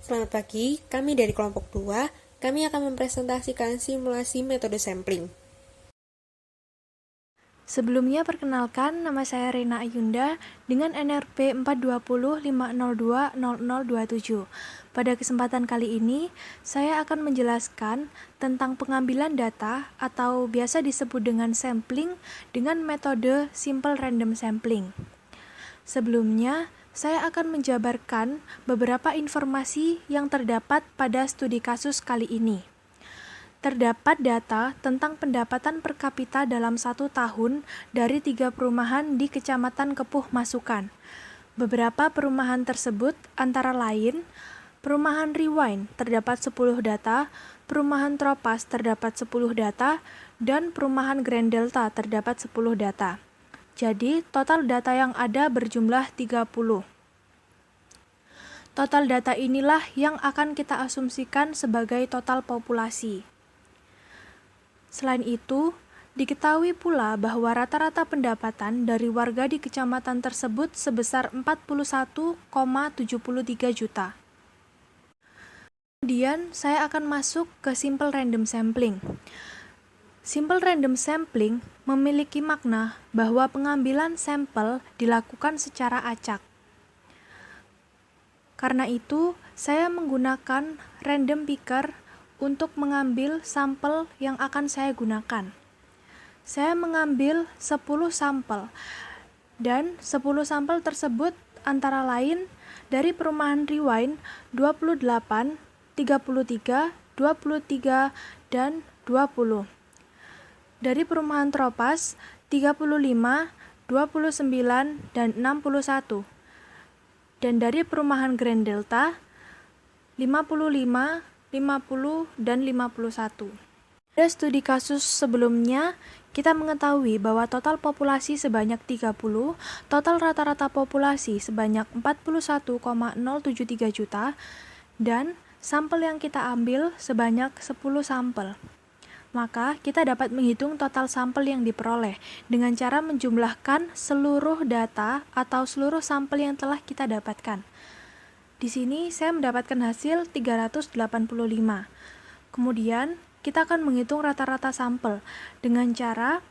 Selamat pagi, kami dari kelompok 2, kami akan mempresentasikan simulasi metode sampling. Sebelumnya perkenalkan, nama saya Rena Ayunda dengan NRP 42050020027. Pada kesempatan kali ini, saya akan menjelaskan tentang pengambilan data atau biasa disebut dengan sampling dengan metode simple random sampling. Sebelumnya, saya akan menjabarkan beberapa informasi yang terdapat pada studi kasus kali ini. Terdapat data tentang pendapatan per kapita dalam 1 tahun dari 3 perumahan di Kecamatan Kepuh Masukan. Beberapa perumahan tersebut antara lain, Perumahan Rewind terdapat 10 data, Perumahan Tropas terdapat 10 data, dan Perumahan Grand Delta terdapat 10 data. Jadi, total data yang ada berjumlah 30. Total data inilah yang akan kita asumsikan sebagai total populasi. Selain itu, diketahui pula bahwa rata-rata pendapatan dari warga di kecamatan tersebut sebesar 41,73 juta. Kemudian, saya akan masuk ke simple random sampling. Simple random sampling memiliki makna bahwa pengambilan sampel dilakukan secara acak. Karena itu, saya menggunakan random picker untuk mengambil sampel yang akan saya gunakan. Saya mengambil 10 sampel, dan 10 sampel tersebut antara lain dari Perumahan Rewind 28, 33, 23, dan 20. Dari Perumahan Tropas 35, 29, dan 61. Dan dari Perumahan Grand Delta 55, 50, dan 51. Pada studi kasus sebelumnya, kita mengetahui bahwa total populasi sebanyak 30, total rata-rata populasi sebanyak 41,073 juta, dan sampel yang kita ambil sebanyak 10 sampel. Maka, kita dapat menghitung total sampel yang diperoleh dengan cara menjumlahkan seluruh data atau seluruh sampel yang telah kita dapatkan. Di sini saya mendapatkan hasil 385. Kemudian, kita akan menghitung rata-rata sampel dengan cara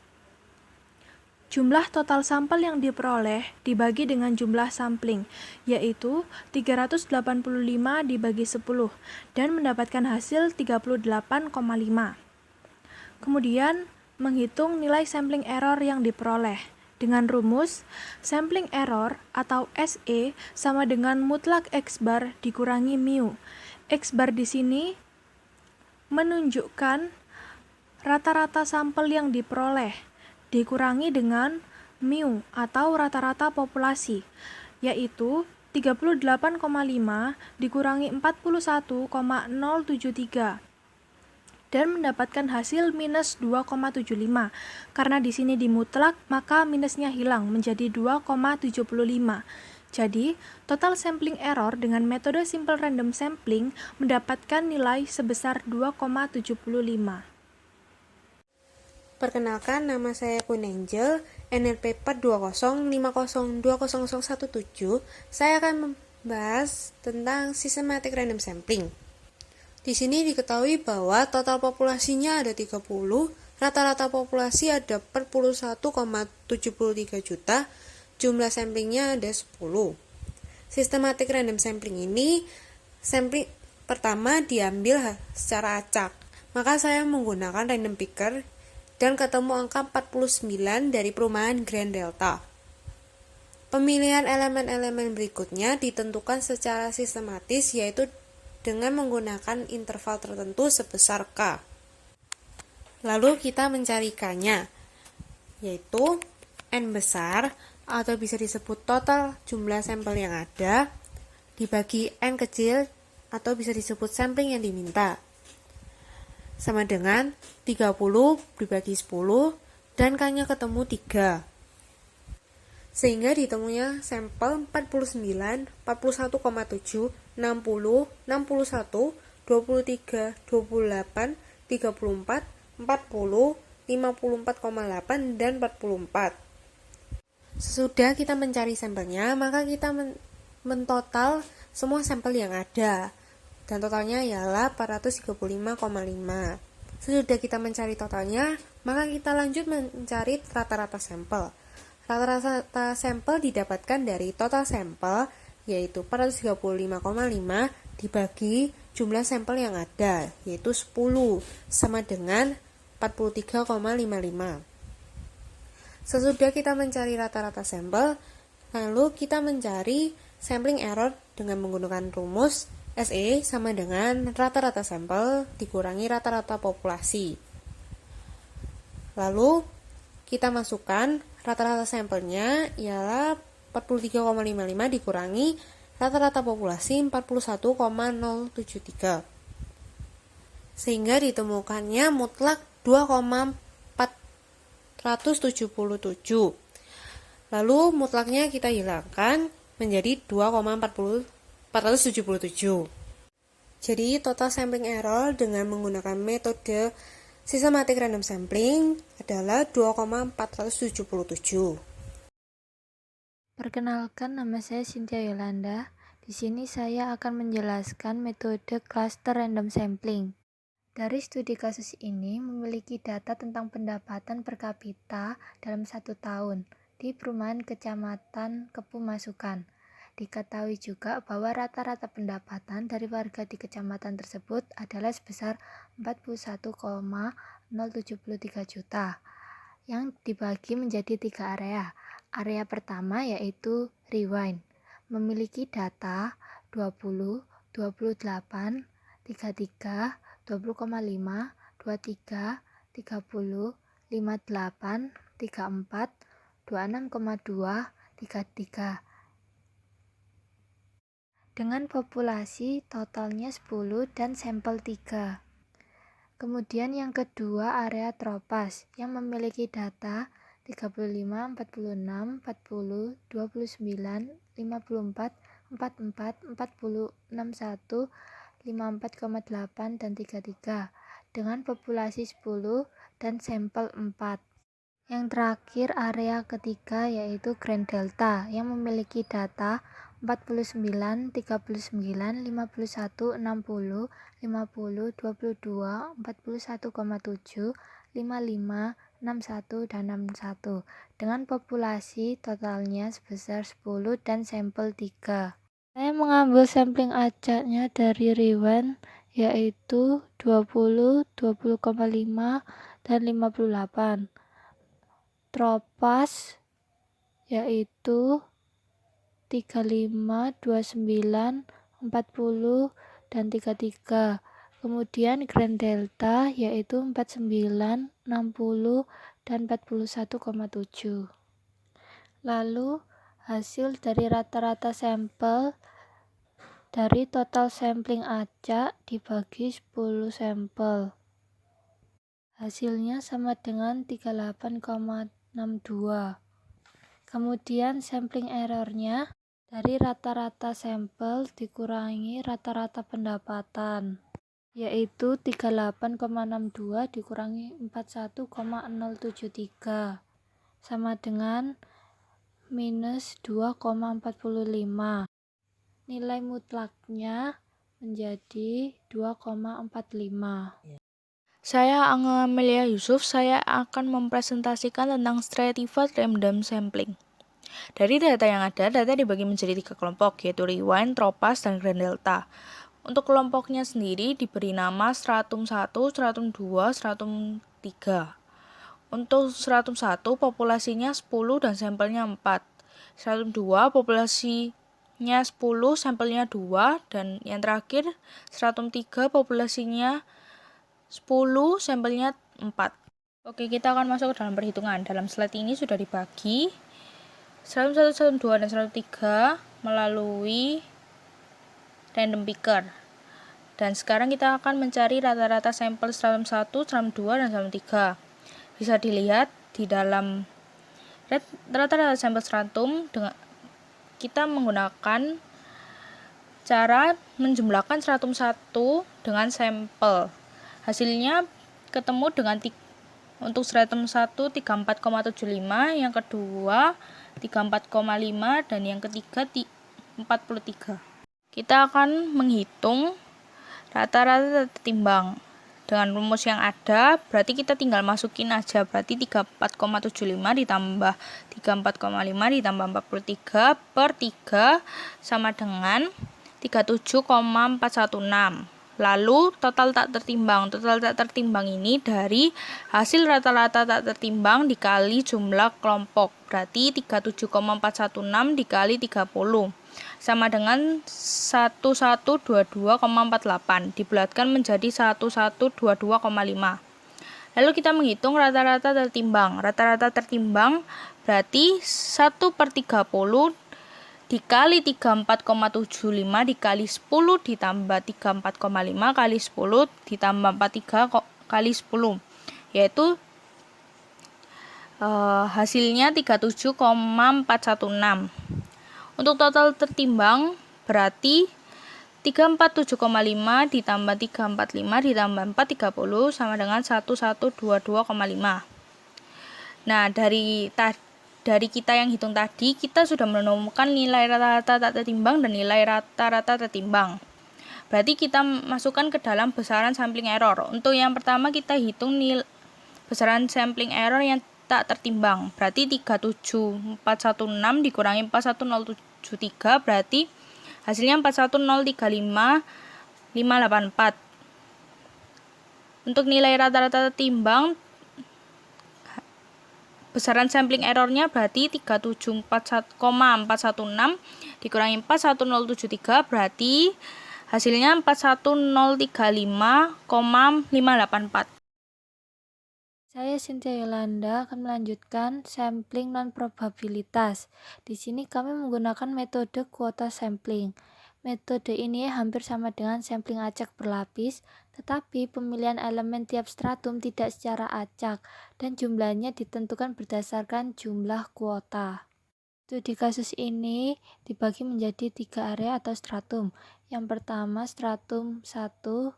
jumlah total sampel yang diperoleh dibagi dengan jumlah sampling, yaitu 385 dibagi 10, dan mendapatkan hasil 38,5. Kemudian, menghitung nilai sampling error yang diperoleh. Dengan rumus, sampling error atau SE sama dengan mutlak X bar dikurangi mu. X bar di sini menunjukkan rata-rata sampel yang diperoleh dikurangi dengan mu atau rata-rata populasi, yaitu 38,5 dikurangi 41,073. Dan mendapatkan hasil minus 2,75. Karena di sini dimutlak, maka minusnya hilang menjadi 2,75. Jadi, total sampling error dengan metode simple random sampling mendapatkan nilai sebesar 2,75. Perkenalkan, nama saya Queen Angel, NRP 42050200017. Saya akan membahas tentang systematic random sampling. Di sini diketahui bahwa total populasinya ada 30, rata-rata populasi ada 41,73 juta, jumlah samplingnya ada 10. Systematic random sampling ini, sampling pertama diambil secara acak, maka saya menggunakan random picker dan ketemu angka 49 dari perumahan Grand Delta. Pemilihan elemen-elemen berikutnya ditentukan secara sistematis, yaitu dengan menggunakan interval tertentu sebesar K. Lalu kita mencarikannya, yaitu N besar, atau bisa disebut total jumlah sampel yang ada, dibagi N kecil, atau bisa disebut sampling yang diminta, sama dengan 30 dibagi 10, dan K-nya ketemu 3. Sehingga ditemunya sampel 49, 41,7, 60, 61, 23, 28, 34, 40, 54,8, dan 44. Sesudah kita mencari sampelnya, maka kita mentotal semua sampel yang ada. dan totalnya ialah 435,5. Sesudah kita mencari totalnya, maka kita lanjut mencari rata-rata sampel. Rata-rata sampel didapatkan dari total sampel, yaitu 435,5 dibagi jumlah sampel yang ada, yaitu 10, sama dengan 43,55. Sesudah kita mencari rata-rata sampel, lalu kita mencari sampling error dengan menggunakan rumus SE sama dengan rata-rata sampel dikurangi rata-rata populasi. Lalu kita masukkan rata-rata sampelnya ialah 43,55 dikurangi rata-rata populasi 41,073. Sehingga ditemukannya mutlak 2,477. Lalu mutlaknya kita hilangkan menjadi 2,477. Jadi total sampling error dengan menggunakan metode systematic random sampling adalah 2,477. Perkenalkan, nama saya Cynthia Yolanda. Di sini saya akan menjelaskan metode cluster random sampling. Dari studi kasus ini memiliki data tentang pendapatan per kapita dalam 1 tahun di perumahan kecamatan Kepu Masukan. Diketahui juga bahwa rata-rata pendapatan dari warga di kecamatan tersebut adalah sebesar 41,073 juta yang dibagi menjadi 3 area. Area pertama yaitu Rewind, memiliki data 20, 28, 33, 20,5, 23, 30, 58, 34, 26,2, 33. Dengan populasi totalnya 10 dan sampel 3. Kemudian yang kedua area Tropas yang memiliki data 35, 46, 40, 29, 54, 44, 40, 61, 54,8 dan 33 dengan populasi 10 dan sampel 4. Yang terakhir area ketiga yaitu Grand Delta yang memiliki data 49, 39, 51, 60, 50, 22, 41,7, 55, 61, dan 61 dengan populasi totalnya sebesar 10 dan sampel 3. Saya mengambil sampling acaknya dari Rewind yaitu 20, 20,5, dan 58. Tropas yaitu 35, 29, 40, dan 33. Kemudian Grand Delta yaitu 49, 60, dan 41,7. Lalu hasil dari rata-rata sampel dari total sampling acak dibagi 10 sampel. Hasilnya sama dengan 38,62. Kemudian sampling errornya dari rata-rata sampel dikurangi rata-rata pendapatan, yaitu 38,62 dikurangi 41,073 sama dengan minus 2,45. Nilai mutlaknya menjadi 2,45. Saya Angga Amelia Yusuf, saya akan mempresentasikan tentang stratified random sampling. Dari data yang ada, data dibagi menjadi 3 kelompok, yaitu Rewind, Tropas, dan Grand Delta. Untuk kelompoknya sendiri diberi nama stratum 1, stratum 2, stratum 3. Untuk stratum 1, populasinya 10 dan sampelnya 4. Stratum 2, populasinya 10, sampelnya 2. Dan yang terakhir, stratum 3, populasinya 10, sampelnya 4. Oke, kita akan masuk ke dalam perhitungan. Dalam slide ini sudah dibagi stratum 1, stratum 2, dan stratum 3 melalui random picker. Dan sekarang kita akan mencari rata-rata sampel stratum 1, stratum 2, dan stratum 3. Bisa dilihat di dalam rata-rata sampel stratum kita menggunakan cara menjumlahkan stratum 1 dengan sampel. Hasilnya ketemu dengan untuk stratum 1 34,75, yang kedua 34,5, dan yang ketiga 43. Kita akan menghitung rata-rata tertimbang. Dengan rumus yang ada, berarti kita tinggal masukin aja. Berarti 34,75 ditambah 34,5 ditambah 43 per 3 sama dengan 37,416. Lalu total tak tertimbang. Total tak tertimbang ini dari hasil rata-rata tak tertimbang dikali jumlah kelompok. Berarti 37,416 dikali 30 sama dengan 1122,48 dibulatkan menjadi 1122,5. Lalu kita menghitung rata-rata tertimbang. Rata-rata tertimbang berarti 1/30 dikali 34,75 dikali 10 ditambah 34,5 kali 10 ditambah 43 kali 10, yaitu hasilnya 37,416. Untuk total tertimbang berarti 347,5 ditambah 345 ditambah 430 sama dengan 1122,5. Nah, dari kita yang hitung tadi, kita sudah menemukan nilai rata-rata tak tertimbang dan nilai rata-rata tertimbang. Berarti kita masukkan ke dalam besaran sampling error. Untuk yang pertama kita hitung besaran sampling error yang tak tertimbang. Berarti 37416 dikurangi 41073 berarti hasilnya 41035584. Untuk nilai rata-rata tertimbang besaran sampling errornya berarti 374,416 dikurangi 41073 berarti hasilnya 41035,584. Saya Cynthia Yolanda akan melanjutkan sampling non-probabilitas. Di sini kami menggunakan metode kuota sampling. Metode ini hampir sama dengan sampling acak berlapis, tetapi pemilihan elemen tiap stratum tidak secara acak, dan jumlahnya ditentukan berdasarkan jumlah kuota. Studi kasus ini dibagi menjadi 3 area atau stratum. Yang pertama stratum 1,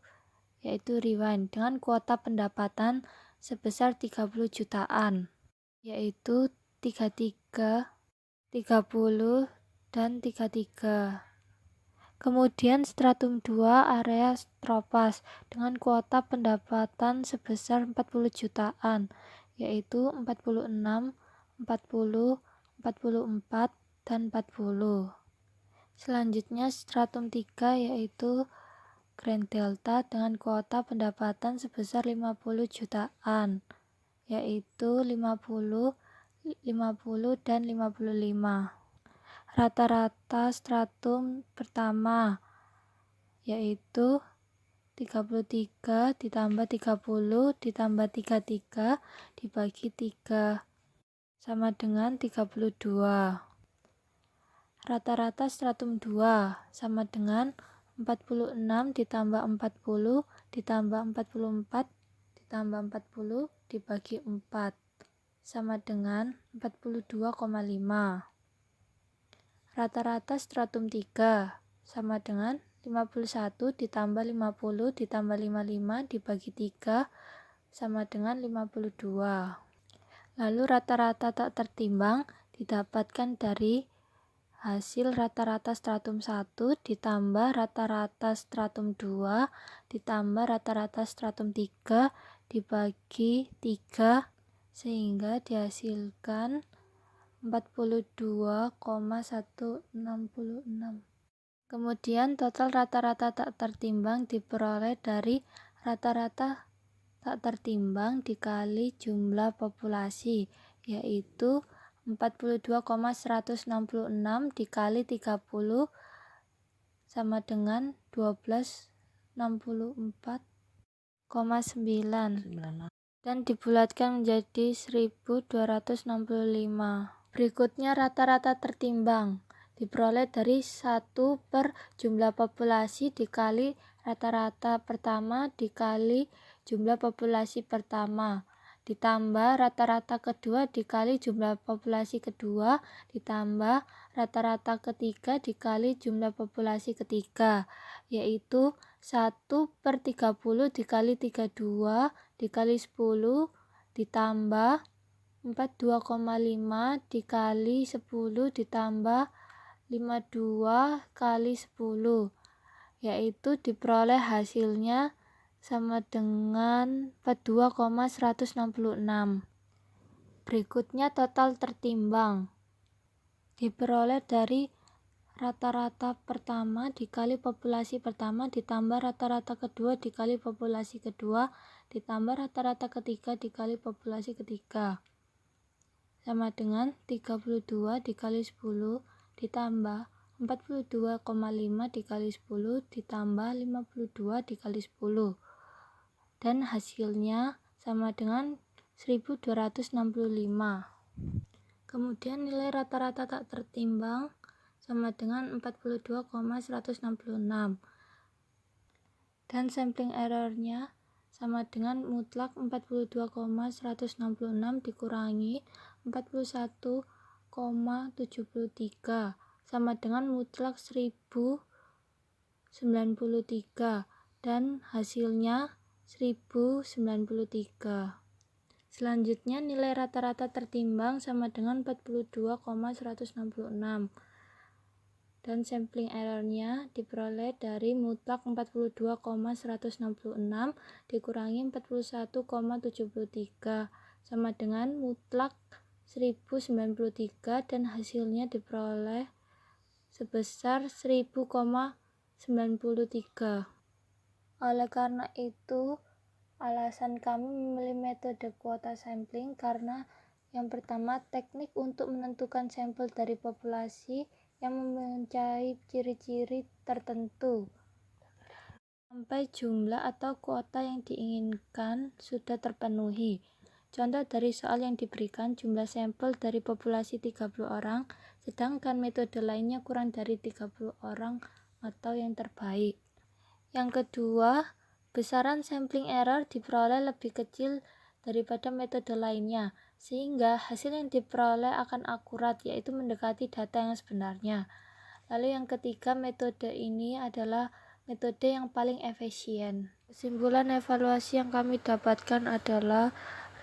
yaitu rewind, dengan kuota pendapatan sebesar 30 jutaan, yaitu 33, 30, dan 33. Kemudian stratum 2 area tropas dengan kuota pendapatan sebesar 40 jutaan, yaitu 46, 40, 44, dan 40. Selanjutnya stratum 3 yaitu Grand Delta dengan kuota pendapatan sebesar 50 jutaan, yaitu 50, 50, dan 55. Rata-rata stratum pertama yaitu 33 ditambah 30 ditambah 33 dibagi 3 sama dengan 32. Rata-rata stratum 2 sama dengan 46 ditambah 40 ditambah 44 ditambah 40 dibagi 4 sama dengan 42,5. Rata-rata stratum 3 sama dengan 51 ditambah 50 ditambah 55 dibagi 3 sama dengan 52. Lalu rata-rata tak tertimbang didapatkan dari hasil rata-rata stratum 1 ditambah rata-rata stratum 2 ditambah rata-rata stratum 3 dibagi 3 sehingga dihasilkan 42,166. Kemudian total rata-rata tak tertimbang diperoleh dari rata-rata tak tertimbang dikali jumlah populasi, yaitu 42,166 dikali 30 sama dengan 1264,9 dan dibulatkan menjadi 1265. Berikutnya rata-rata tertimbang diperoleh dari 1 per jumlah populasi dikali rata-rata pertama dikali jumlah populasi pertama ditambah rata-rata kedua dikali jumlah populasi kedua ditambah rata-rata ketiga dikali jumlah populasi ketiga, yaitu 1 per 30 dikali 32 dikali 10 ditambah 42,5 dikali 10 ditambah 52 kali 10, yaitu diperoleh hasilnya sama dengan 42,166. Berikutnya total tertimbang. Diperoleh dari rata-rata pertama dikali populasi pertama ditambah rata-rata kedua dikali populasi kedua ditambah rata-rata ketiga dikali populasi ketiga. Sama dengan 32 dikali 10 ditambah 42,5 dikali 10 ditambah 52 dikali 10. Dan hasilnya sama dengan 1265. Kemudian nilai rata-rata tak tertimbang sama dengan 42,166. Dan sampling errornya sama dengan mutlak 42,166 dikurangi 41,73 sama dengan mutlak 1093 dan hasilnya 1093. Selanjutnya nilai rata-rata tertimbang sama dengan 42,166 dan sampling errornya diperoleh dari mutlak 42,166 dikurangi 41,73 sama dengan mutlak 1093 dan hasilnya diperoleh sebesar 1000,93. Oleh karena itu, alasan kami memilih metode kuota sampling karena yang pertama, teknik untuk menentukan sampel dari populasi yang mempunyai ciri-ciri tertentu sampai jumlah atau kuota yang diinginkan sudah terpenuhi. Contoh dari soal yang diberikan jumlah sampel dari populasi 30 orang, sedangkan metode lainnya kurang dari 30 orang atau yang terbaik. Yang kedua, besaran sampling error diperoleh lebih kecil daripada metode lainnya, sehingga hasil yang diperoleh akan akurat, yaitu mendekati data yang sebenarnya. Lalu yang ketiga, metode ini adalah metode yang paling efisien. Kesimpulan evaluasi yang kami dapatkan adalah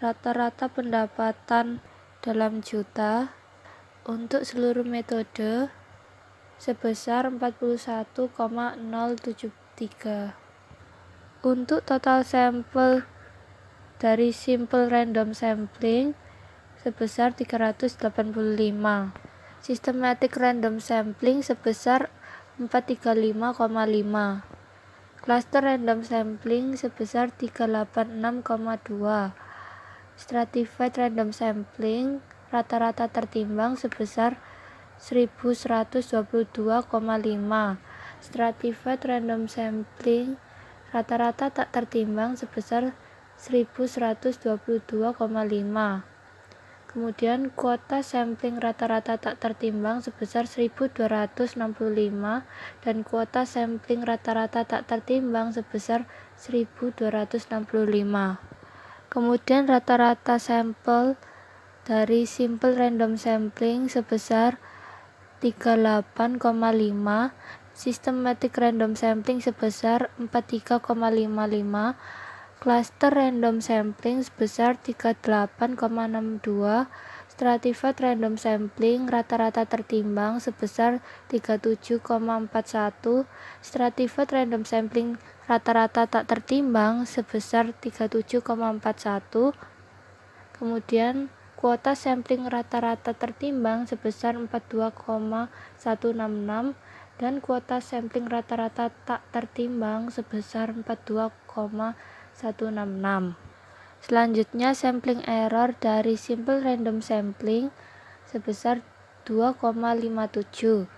rata-rata pendapatan dalam juta untuk seluruh metode sebesar 41,073. Untuk total sampel dari simple random sampling sebesar 385. Systematic random sampling sebesar 435,5. Cluster random sampling sebesar 386,2. Stratified random sampling rata-rata tertimbang sebesar 1122,5. Stratified random sampling rata-rata tak tertimbang sebesar 1122,5. Kemudian kuota sampling rata-rata tak tertimbang sebesar 1265 dan kuota sampling rata-rata tak tertimbang sebesar 1265. Kemudian rata-rata sampel dari simple random sampling sebesar 38,5, systematic random sampling sebesar 43,55, cluster random sampling sebesar 38,62, stratified random sampling rata-rata tertimbang sebesar 37,41, stratified random sampling rata-rata tak tertimbang sebesar 37,41. Kemudian kuota sampling rata-rata tertimbang sebesar 42,166 dan kuota sampling rata-rata tak tertimbang sebesar 42,166. Selanjutnya sampling error dari simple random sampling sebesar 2,57.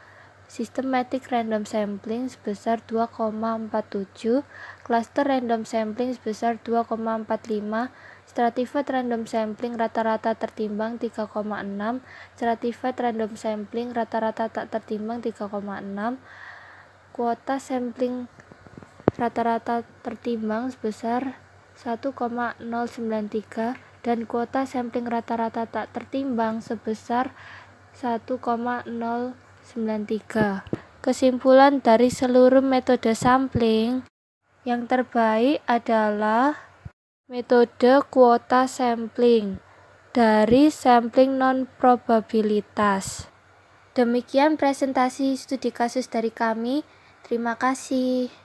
Systematic random sampling sebesar 2,47, cluster random sampling sebesar 2,45, stratified random sampling rata-rata tertimbang 3,6, stratified random sampling rata-rata tak tertimbang 3,6, kuota sampling rata-rata tertimbang sebesar 1,093 dan kuota sampling rata-rata tak tertimbang sebesar 1,093. Kesimpulan dari seluruh metode sampling, yang terbaik adalah metode kuota sampling dari sampling non-probabilitas. Demikian presentasi studi kasus dari kami. Terima kasih.